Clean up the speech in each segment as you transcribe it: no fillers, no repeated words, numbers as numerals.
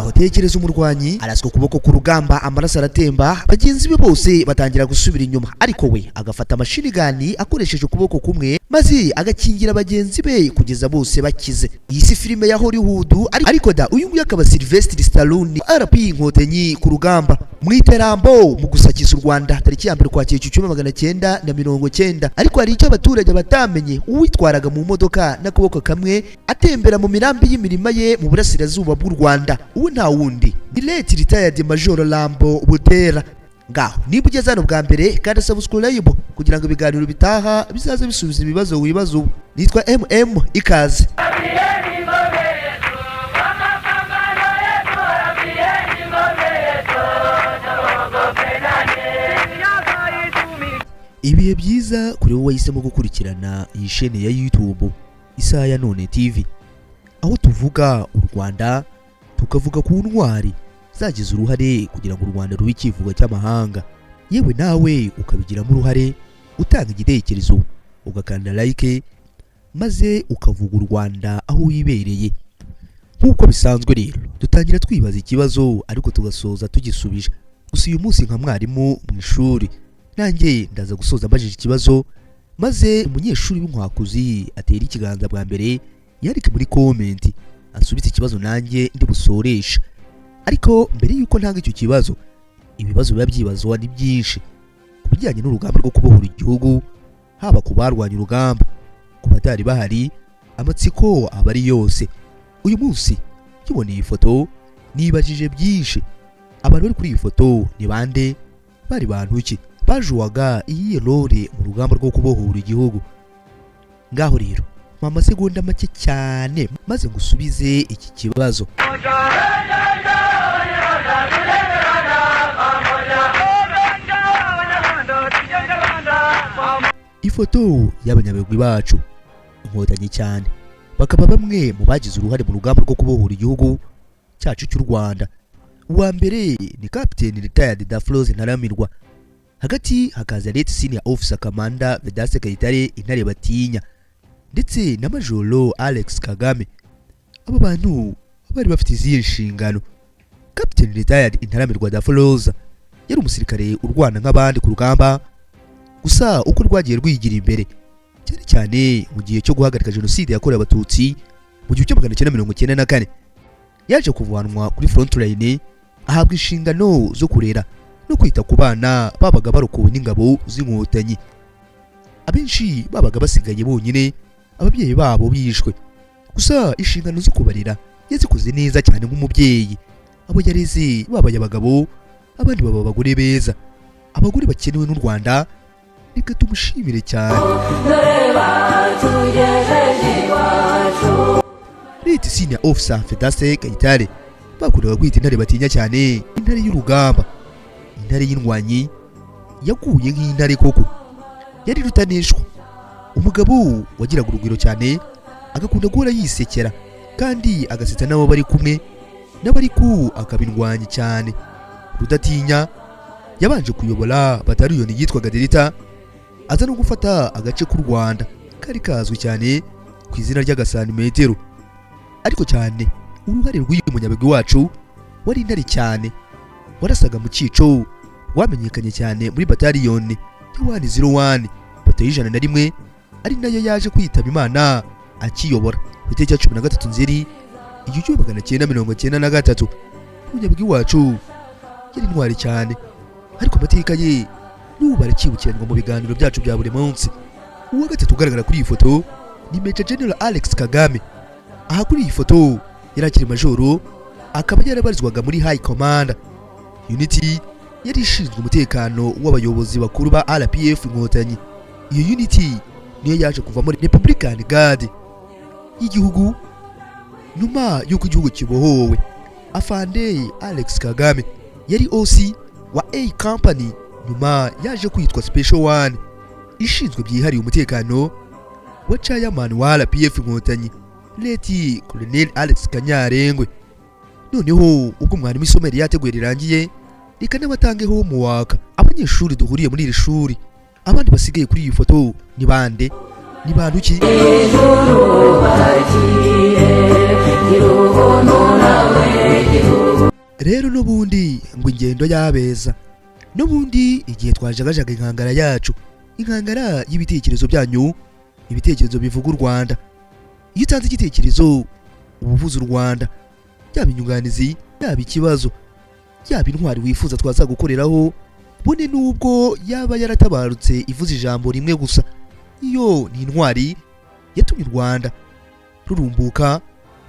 ngaho tekereza umurwanyi araswa kuboko ku rugamba, amaraso aratemba, bagenzi be bose batangira gusubira inyuma, ariko we agafata mashini gani akoresheje ukuboko kumwe maze agakingira bagenzi be kugeza bose bakize. Iyi si filime ya Hollywood, ariko da uyu nguyu akaba Sylvester Stallone RP Inkotanyi ku rugamba mu iterambo mu gusakiza u Rwanda tariki ya 1 Ukwakira 1990. Ariko hari icyo abaturage batamenye, uwitwaraga mu modoka n'akaboko kamwe atembera mu mirambi y'imirima ye mu burasirazuba bw'u Rwanda, uwo nta wundi ni Late Retired Major Lambo Butera. Ngaho niba ugeze hano bwa mbere kandi subscribe kugira ngo ibiganiro bitaha bizaze bisubiza ibibazo wibazo. Nitwa MM ikaze. Ibihe byiza kuri wowe wahisemo gukurikirana iyi chaîne ya YouTube Isaha ya None TV, aho tuvuga u Rwanda tukavuga ku ntwari zagize uruhare kugira ngo u Rwanda rube ikivugo cy'amahanga, yewe nawe ukabigiramo uruhare utanga igitekerezo ugakanda like maze ukavuga u Rwanda aho wibereye. Nk'uko bisanzwe rero dutangira twibaza ikibazo ariko tugasoza tugisubije. Gusa uyu munsi nka mwarimu mu ishuri nanjye ndaza gusoza mbajije ikibazo, maze umunyeshuri w'inkwakuzi atera ikiganza bwa mbere yandike muri comment asubize ikibazo nanjye ndi busoresha. Ariko mbere yuko ntanga icyo kibazo, ibibazo biba byibazwa ni byinshi ku bijyanye n'urugamba rwo kubohora igihugu, haba ku barwanya urugamba, ku batari bahari, amatsiko aba ari yose. Uyu munsi kibona iyi foto nibajije byinshi. Abantu bari kuri iyi foto ni bande? Bari bantu ki? Bajuwaga iyi role mu rugamba rwo kubohora igihugu? Ngaho rero mama segonda make cyane maze ngusubize iki kibazo. Ifoto y'abanyabigwi bacu Inkotanyi cyane, bakaba bamwe mu bagize uruhare mu rugamba rwo kubohora igihugu cyacu cy'u Rwanda. Uwa mbere ni Captain Retired Daphrose Ntaramirwa, hagati hakaza Late Senior Officer Commander Vedaste Kayitare Intare Batinya, ndetse na Majoro Alex Kagame. Aba bantu bari bafite izihe nshingano? Captain Retired Ntaramirwa Daphrose yari umusirikare urwana nk'abandi ku rugamba, gusa uko rwagiye rwigira imbere cyane cyane mu gihe cyo guhagarika jenoside yakorewe abatutsi mu 1994, yaje kuvanwa kuri front line ahabwa inshingano zo kurera no kwita ku bana babaga barokowe n'ingabo z'Inkotanyi. Abenshi babaga basigaye bonyine, ababyeyi babo bishwe, gusa inshingano zo kubarira yazikoze neza cyane nk'umubyeyi. Abo yareze babaye abagabo, abandi baba abagore beza, abagore bakenewe n'u Rwanda. Reka tumushimire cyane. Late Senior Officer Vedaste Kayitare bakorewe kwita Intare Batinya cyane, intare y'urugamba, intare y'indwanyi, yaguye nk'intare koko, yari rutaneshwa, umugabo wagiraga urugwiro cyane, agakunda guhora yisekera kandi agasetsa nabo bari kumwe, n'abariku akabindwanyi cyane. Rudatinya yabanje kuyobora bataliyoni yitwaga Delta, aza no gufata agace k'u Rwanda kari kazwi cyane ku izina ry'agasantimetero. Ariko cyane uruhare rw'uyu munyabigwi wacu wari intare cyane, warasaga mu cyico, wamenyekanye cyane muri bataliyoni ya 101 batayo 101, ari nayo yaje kwitaba Imana akiyobora ku itariki ya 13 Nzeri 1993. Umunyabigwi wacu yari intwari cyane, ariko amateka ye n'ubu barakibukiranwa mu biganiro byacu bya buri munsi. Uwa gatatu ugaragara kuri iyi foto ni Major General Alex Kagame. Aha kuri iyi foto yari akiri majoro, akaba yarabarizwaga muri High Command Unity, yari ishinzwe umutekano w'abayobozi bakuru ba RPF Inkotanyi. Iyo unity niyo yaje kuvamo Republican Guard y'igihugu nyuma y'uko igihugu kibohowe. Afande Alex Kagame yari OC wa A Company, nyuma yaje kwitwa Special One ishinzwe byihariye umutekano wa Chairman wa RPF Inkotanyi Late Colonel Alex Kanyarengwe. Noneho ubwo mwarimu isomero yateguye rirangiye, reka n'abatangeho mu waka abanyeshuri duhuriye muri iri shuri. Abandi basigaye kuri iyi foto ni bande? Ni bantu ki? rero n'ubundi ngo ingendo yabeza, n'ubundi igihe twajagajaga inkangara yacu, inkangara y'ibitekerezo byanyu, ibitekerezo bivuga u Rwanda. Iyo utanze igitekerezo ubuvuza u Rwanda, yaba inyunganizi, yaba ikibazo, yaba intwari wifuza twazagukoreraho, bone nubwo yaba yaratabarutse ivuze ijambo rimwe gusa, iyo ni intwari yatumye u Rwanda rurumbuka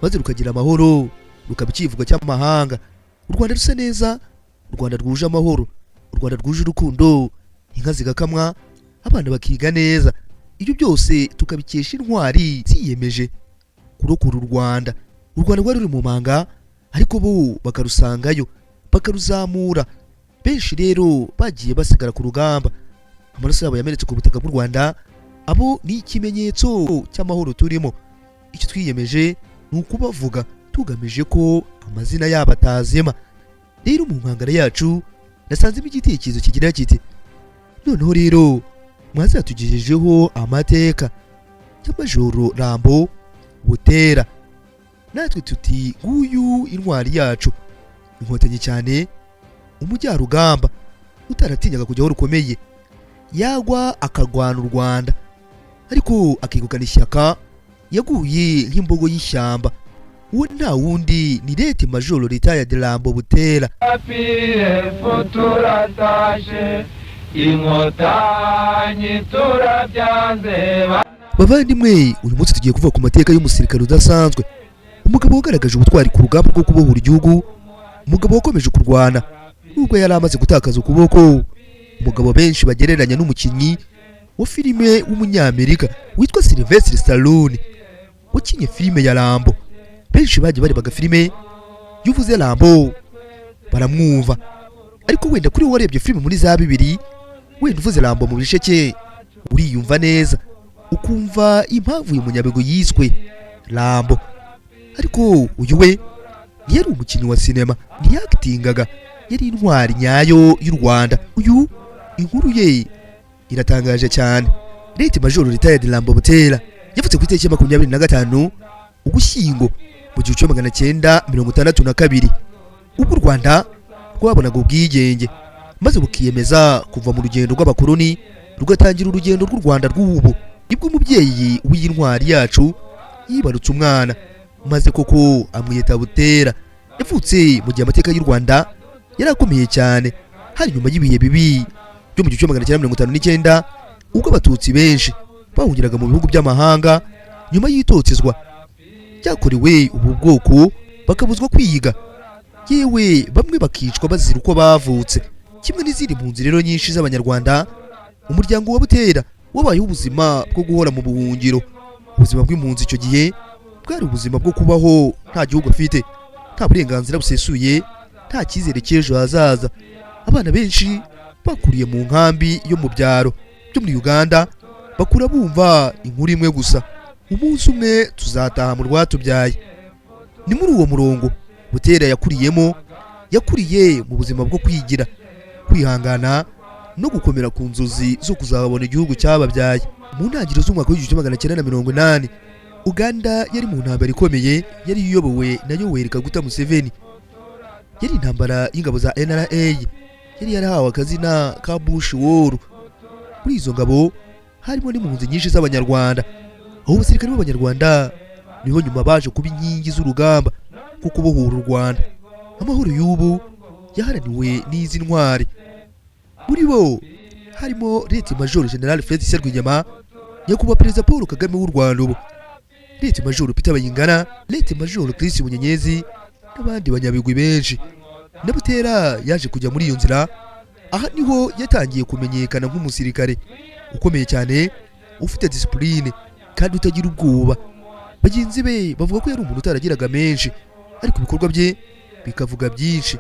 maze rukagira amahoro, rukaba ikivugo cy'amahanga. U Rwanda rusa neza, u Rwanda rwuje amahoro, u Rwanda rwuje urukundo, inka zigakamwa, abana bakiga neza. Ibyo byose tukabikesha intwari ziyemeje kurokora u Rwanda. U Rwanda rwari ruri mu manga, ariko bo bakarusangayo, bakaruzamura. Benshi rero bagiye basigara ku rugamba, amaraso yabo yamenetse ku butaka bw'u Rwanda. Abo ni ikimenyetso cy'amahoro turimo. Icyo twiyemeje ni ukubavuga tugamije ko amazina yabo atazema. Rero mu nkangara yacu nasanzemo igitekerezo kigira kiti, noneho rero mwazatugejejeho amateka ya Majoro Rambo Butera. Natwe tuti nguyu intwari yacu, inkotanyi cyane, umujyarugamba utaratinyaga kujyaho rukomeye, yagwa akarwana u Rwanda ariko akegukana ishyaka, yaguye nk'imbogo y'ishyamba. Uwo nta wundi ni Lete Majoro Retired Rambo Butera. Bavandimwe, uyu munsi tugiye kuvuga ku mateka y'umusirikare udasanzwe, umugabo wagaragaje ubutwari ku rugamba rwo kubohora igihugu, umugabo wakomeje kurwana nubwo yari amaze gutakaza ukuboko, umugabo benshi bagereranya n'umukinnyi wa filime w'umunyamerika witwa Sylvester Stallone wakinye filime ya Rambo. Benshi bagiye barebaga filime yuvuze Rambo baramwumva, ariko wenda kuri warebye filime muri za 2000, wenda uvuze Rambo mu bisheke uriyumva neza, ukumva impamvu uyu munyabego yiswe Rambo. Ariko uyu we yari umukinnyi wa sinema, ntiyactingaga, yari intwari nyayo y'u Rwanda. Uyu inkuru ye iratangaje cyane. Lete Majoro Retired Rambo Butera yavutse ku itariki ya 25 Ugushyingo mu 1962, ubwo u Rwanda rwabonaga ubwigenge maze bukiyemeza kuva mu rugendo rw'abakoloni rugatangira urugendo rw'u Rwanda rw'ubu. Nibwo umubyeyi w'intwari yacu yibarutse umwana, maze koko amwita Butera. Yavutse mu gihe amateka y'u Rwanda yari akomeye cyane, hari nyuma y'ibihe bibi byo mu 1959 ubwo abatutsi benshi bahungiraga mu bihugu by'amahanga nyuma y'itotezwa cyakorewe ubu bwoko, bakabuzwa kwiga, yewe bamwe bakicwa bazira uko bavutse. Kimwe n'izindi mpunzi rero nyinshi z'abanyarwanda, umuryango wa Butera wabayeho ubuzima bwo guhora mu buhungiro. Ubuzima bw'impunzi icyo gihe bwari ubuzima bwo kubaho nta gihugu afite, nta burenganzira busesuye, nta cyizere cy'ejo hazaza. Abana benshi bakuriye mu nkambi yo mu byaro byo muri Uganda, bakura bumva inkuru imwe gusa, umunsi umwe tuzataha mu rwatubyaye. Ni muri uwo murongo Butera yakuriyemo, yakuriye mu buzima bwo kwigira, kwihangana no gukomera ku nzozi zo kuzabona igihugu cyababyaye. Mu ntangiriro z'umwaka w'1980 Uganda yari mu ntambara ikomeye, yari iyobowe na Yoweri Kaguta Museveni. Yari intambara y'ingabo za NRA, yari yarahawe akazina ka Bush War. Muri izo ngabo harimo n'impunzi nyinshi z'abanyarwanda, aho abasirikare b'abanyarwanda nibo nyuma baje kuba inkingi z'urugamba rwo kubohora u Rwanda. Amahoro y'ubu yaharaniwe n'izi ntwari. Muri bo harimo Lete Major General Fred Serwigema, nyakubahwa Perezida Paul Kagame w'u Rwanda ubu, Lete Major Peter Bayingana, Lete Major Chris Bunyenyezi n'abandi banyabigwi benshi. Na Butera yaje kujya muri iyo nzira, aha niho yatangiye kumenyekana nk'umusirikare ukomeye cyane, ufite discipline kandi utagira ubwoba. Bagenzi be bavuga ko yari umuntu utaragiraga menshi, ariko ibikorwa bye bikavuga byinshi.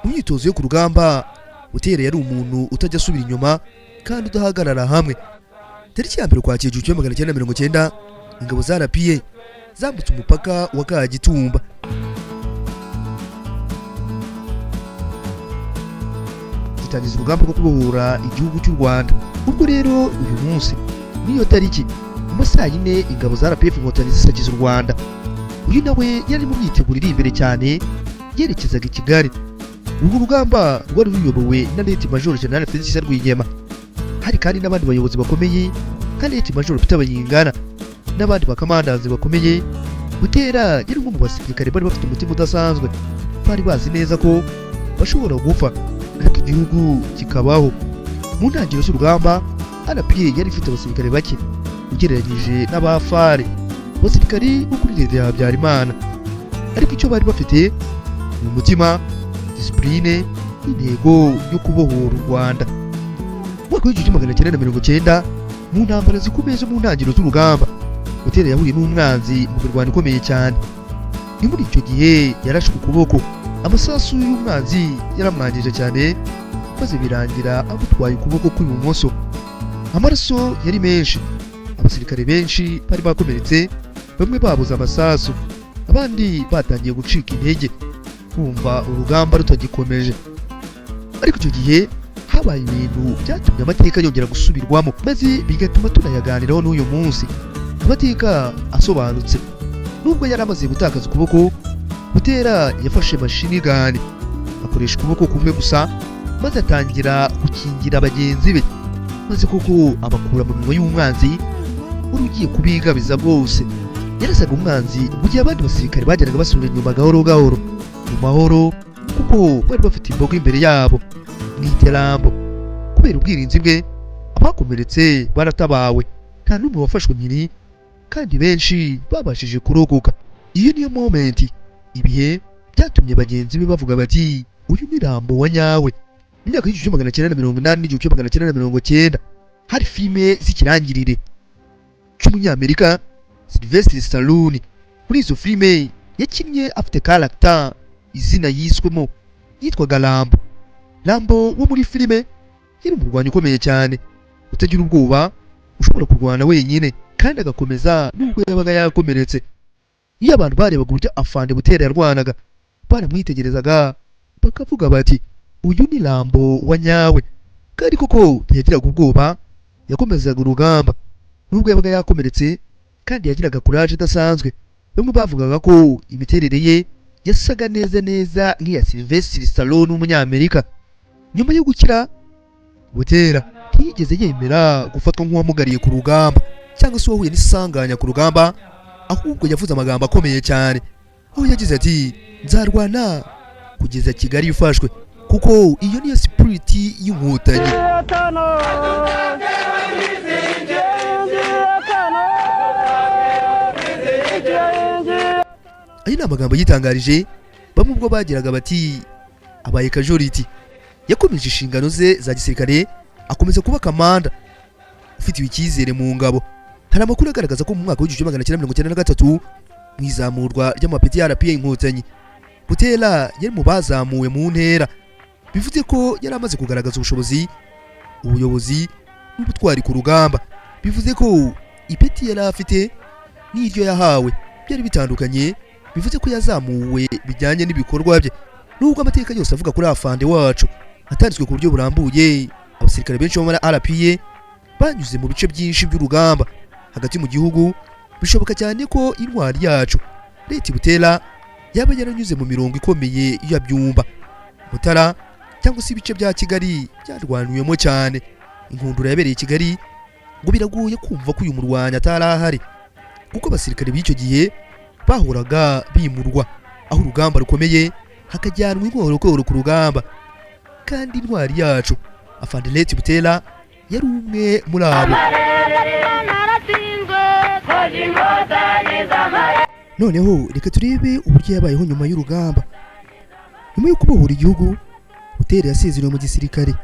Mu myitozo yo ku rugamba, Butera yari umuntu utajya asubira inyuma kandi udahagarara hamwe. Tariki ya 1 Ukwakira 1990 ingabo za RPA zambutse umupaka wa Kagitumba. Zitangiza urugamba rwo kubohora igihugu cy'u Rwanda. Ubwo rero uyu munsi niyo tariki, mu masaha 4 ingabo za RPF inkotanyi zisagiza u Rwanda. Uyu nawe yari mu myiteguro iri imbere cyane, yerekezaga i Kigali. urwo rugamba rwari ruyobowe na Leti Major General Felicien Rwigema. Hari kandi n'abandi bayobozi bakomeye nka Leti Major Peter Bayingana n'abandi bakamandazi bakomeye. Butera yari umwe mu basirikare bari bafite umutima udasanzwe, bari bazi neza ko bashobora gupfa ariko igihugu kikabaho. Mu ntangiriro z'urugamba RPA yari ifite abasirikare bake ugereranyije n'abafare, abasirikari bo kuri leta ya Habyarimana, ariko icyo bari bafite ni umutima, discipline, intego yo kubohora u Rwanda. Mu mwaka w'1990 mu ntambara zikomeye zo mu ntangiriro z'urugamba, Butera yahuye n'umwanzi mu mirwano ikomeye cyane. Ni muri icyo gihe yarashwe ukuboko, amasasu y'umwanzi yaramwangije cyane maze birangira amutwaye ukuboko kw'ibumoso. Amaraso yari menshi, abasirikare benshi bari bakomeretse, bamwe babuze amasasu, abandi batangiye gucika intege kumva urugamba rutagikomeje. Ariko icyo gihe habaye ibintu byatumye amateka yongera gusubirwamo, maze bigatuma tunayaganiraho n'uyu munsi. Amateka asobanutse. Nubwo yari amaze gutakaza ukuboko, Butera yafashe machine gun, akoresha ukuboko kumwe gusa, maze atangira gukingira bagenzi be, maze koko abakura mu minwe y'umwanzi wari ugiye kubigabiza bwose. Yarasaga umwanzi mu gihe abandi basirikare bageraga basubira inyuma gahoro gahoro mu mahoro, kuko bari bafite imbogo imbere yabo mu iterambo. Kubera ubwirinzi bwe, abakomeretse baratabawe, nta n'umwe wafashwe mpiri, kandi benshi babashije kurokoka. Iyo niyo moment, ibihe byatumye bagenzi be bavuga bati uyu ni Rambo wa nyawe. Mu myaka y'1980 n'1990 hari filime z'ikirangirire cy'umunyamerika Sylvester Stallone. Muri izo filime yakinnye afite character izina yiswemo yitwaga Rambo. Rambo wo muri filime yari umurwanyi ukomeye cyane, utagira ubwoba, ushobora kurwana wenyine kandi agakomeza nubwo yabaga yakomeretse. Iyo abantu barebaga uburyo afande Butera yarwanaga, baramwitegerezaga bakavuga bati uyu ni Rambo wa nyawe. Kandi koko ntiyagiraga ubwoba, yakomezaga urugamba nubwo yabaga yakomeretse, kandi yagiraga courage idasanzwe. Bamwe bavugaga ko imiterere ye yasaga neza nk'iya Sylvester Stallone w'umunyamerika. Nyuma yo gukira, Butera ntiyigeze yemera gufatwa nk'uwamugariye ku rugamba cyangwa se uwahuye n'isanganya ku rugamba, ahubwo yavuze amagambo akomeye cyane, aho yagize ati nzarwana kugeza Kigali ifashwe, kuko iyo niyo spirit y'inkotanyi. Ayo ni amagambo yitangarije bamwe ubwo bagiraga bati abaye casualty. Yakomeje inshingano ze za gisirikare, akomeza kuba kamanda ufitiwe icyizere mu ngabo. Hari amakuru agaragaza ko mu mwaka w'1993 mu izamurwa ry'amapeti ya RPA inkotanyi, Butera yari mu bazamuwe mu ntera. Bivuze ko yari amaze kugaragaza ubushobozi, ubuyobozi n'ubutwari ku rugamba. Bivuze ko ipeti yari afite n'iryo yahawe byari bitandukanye. Bivuze ko yazamuwe bijyanye n'ibikorwa bye. Nubwo amateka yose avuga kuri afande wacu atanditswe ku buryo burambuye, abasirikare benshi bo muri RPA banyuze mu bice byinshi by'urugamba hagati mu gihugu. Bishoboka cyane ko intwari yacu Leti Butera yaba yaranyuze mu mirongo ikomeye ya Byumba, Mutara cyangwa se ibice bya Kigali byarwanuyemo cyane. Inkundura yabereye Kigali ngo biragoye kumva ko uyu murwanya atari ahari, kuko abasirikare b'icyo gihe bahoraga bimurwa aho urugamba rukomeye, hakajyanwa inkorokoro ku rugamba. Kandi intwari yacu afande Leti Butera yari umwe muri abo. Noneho reka turebe uburyo yabayeho nyuma y'urugamba. Nyuma yo kubohora igihugu, Butera yasezerewe mu gisirikare.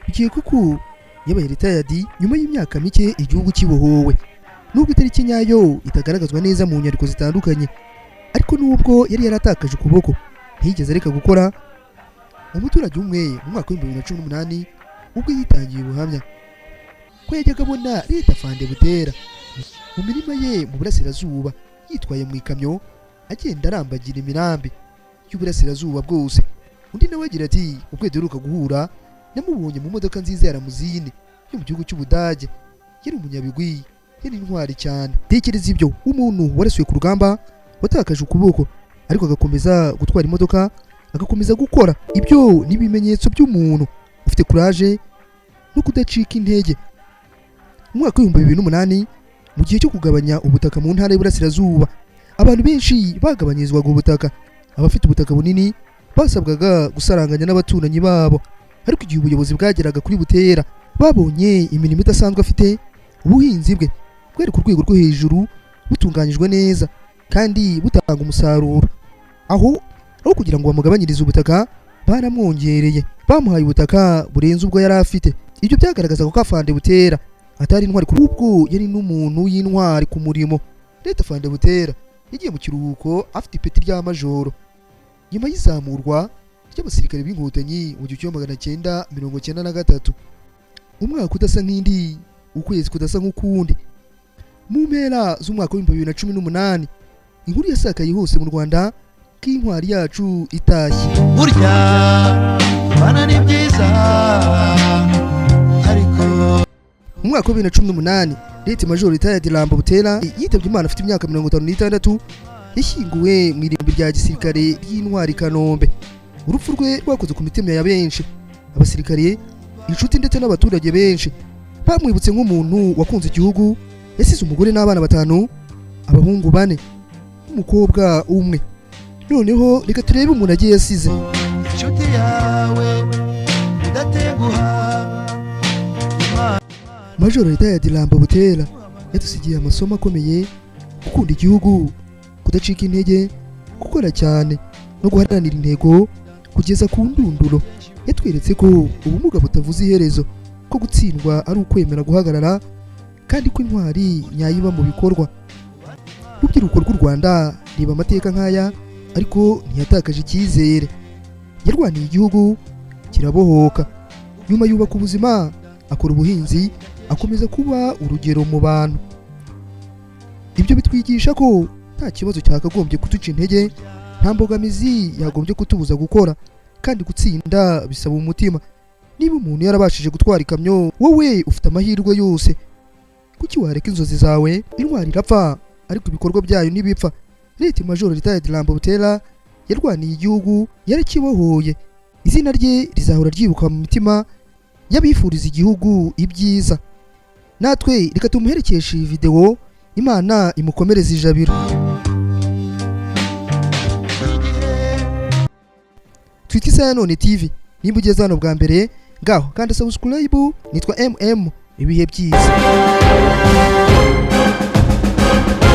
Bigiye kuko yabaye retired nyuma y'imyaka mike igihugu kibohowe. Nubwo itariki nyayo itagaragazwa neza mu nyandiko zitandukanye, ariko nubwo yari yaratakaje ukuboko ntiyigeze areka gukora. Umuturage umwe mu mwaka w'2018 ubwo yitangiye ubuhamya ko yajyaga abona Leta afande Butera mu mirima ye mu burasirazuba yitwaye mu ikamyo agenda arambagira imirambi y'uburasirazuba bwose. Undi nawe agira ati ubwo duheruka guhura namubonye mu modoka nziza ya Lamuzine yo mu gihugu cy'Ubudage. Yari umunyabigwi, yari intwari cyane. Tekereza ibyo, umuntu warasuye ku rugamba watakaje ukuboko ariko agakomeza gutwara imodoka agakomeza gukora. Ibyo ni ibimenyetso by'umuntu ufite courage no kudacika intege. Mu mwaka wa 2008 mu gihe cyo kugabanya ubutaka mu ntara y'Iburasirazuba, abantu benshi bagabanyirizwaga ubutaka. Abafite ubutaka bunini basabwaga gusaranganya n'abaturanyi babo, ariko igihe ubuyobozi bwageraga kuri Butera babonye imirimo idasanzwe afite, ubuhinzi bwe bwari ku rwego rwo hejuru, butunganyijwe neza kandi butanga umusaruro. Aho kugira ngo bamugabanyirize ubutaka, baramwongereye, bamuhaye ubutaka burenze ubwo yari afite. Ibyo byagaragazaga ko Afande Butera atari intwari, kuri ubwo yari n'umuntu y'intwari ku murimo. Leta Afande Butera yagiye mu kiruhuko afite ipeti rya majoro nyuma y'izamurwa ry'abasirikare b'inkotanyi mu 1993. Umwaka udasa nk'indi, ukwezi kudasa nk'ukundi. Mu mpera z'umwaka wa 2018 inkuru yasakaye hose mu Rwanda ko intwari yacu itashye. Burya bana ni byiza, ariko mu mwaka wa 2018 Leta Major Retired Lambo Butera yitabye Imana afite imyaka 56. Yashyinguwe mu irimbi rya gisirikare ry'intwari Kanombe. Urupfu rwe rwakoze ku mitima ya benshi, abasirikare, inshuti ndetse n'abaturage benshi. Bamwibutse nk'umuntu wakunze igihugu, yasize umugore n'abana 5, abahungu 4 n'umukobwa 1. Noneho reka turebe umuntu agiye yasize. inshuti yawe udateguha. Major Retired Lambo Butera yadusigiye amasomo akomeye: gukunda igihugu, kudacika intege, gukora cyane no guharanira intego kugeza ku ndunduro. Yatweretse ko ubumuga butavuze iherezo, ko gutsindwa ari ukwemera guhagarara, kandi ko intwari nyayiba mu bikorwa. Urubyiruko rw'u Rwanda riba amateka nk'aya, ariko ntiyatakaje icyizere. Yarwaniye igihugu kirabohoka, nyuma yubaka ubuzima, akora ubuhinzi, akomeza kuba urugero mu bantu. Ibyo bitwigisha ko nta kibazo cyakagombye kutuca intege, nta mbogamizi yagombye kutubuza gukora, kandi gutsinda bisaba umutima. Niba umuntu yarabashije gutwara ikamyo, wowe ufite amahirwe yose. Kuki wareka inzozi zawe? Intwari irapfa, ariko ibikorwa byayo ntibipfa. Leta Major Retired Lambo Butera yarwaniye igihugu, yarakibohoye. Izina rye rizahora ryibuka mu mitima y'abifuriza igihugu ibyiza. Natwe reka tumuherekeshe iyi video, Imana imukomereze ijabiro. Twita Isaya None TV. Nimba ugeze hano bwa mbere, ngaho kandi subscribe. Nitwa MM. Ibihe byiza.